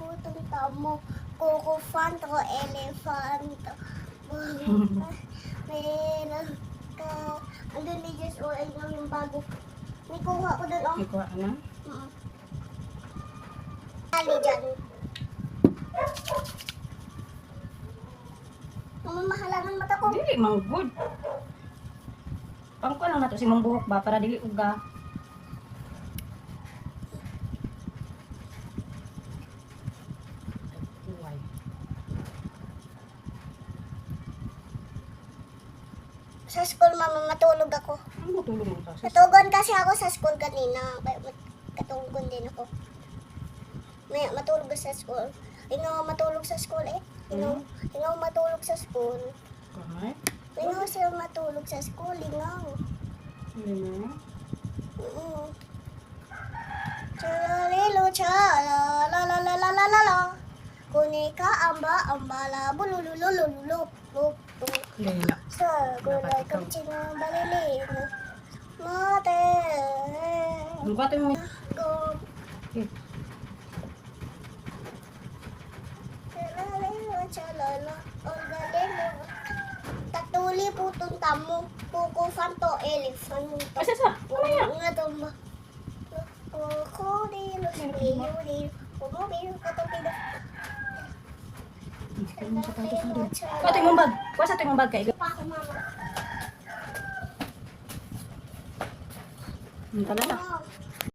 putong tamo, kukufanto, elefanto. Meron ka. Andun ni Diyos o ay yung bago. May kuha ko doon. May kuha ka na? Ali dyan. Mamamahala ng mata ko. Dili, mang good. Pang ko lang na to si mong buhok ba para dili uga. Sa school, mama, matulog ako. Ano matulog mo ta? Natugon kasi ako sa school kanina. Kaya katugon din ako. May matulog sa school. Ikaw matulog sa school eh. Ikaw matulog sa school. Kahit? Ikaw sila matulog sa school. Ikaw. Hindi mo? Chalalilo, chalalalalalalalala. Kunika, amba, ambala, bulululululup. Lila. Sa gulay kapchino balilino. Mate. Ang kwato mo. Go. Eh, Chalala, orgalelo. Tatuli putong tamo, kukufanto, elefanto. Asa sa? Ano yan? Nga tumba. Kukulilo, sumililo, kumubilo, katupido. Kwato yung bag. Kuha sa ito yung bag kayo. Pa ako, mama. Tala na.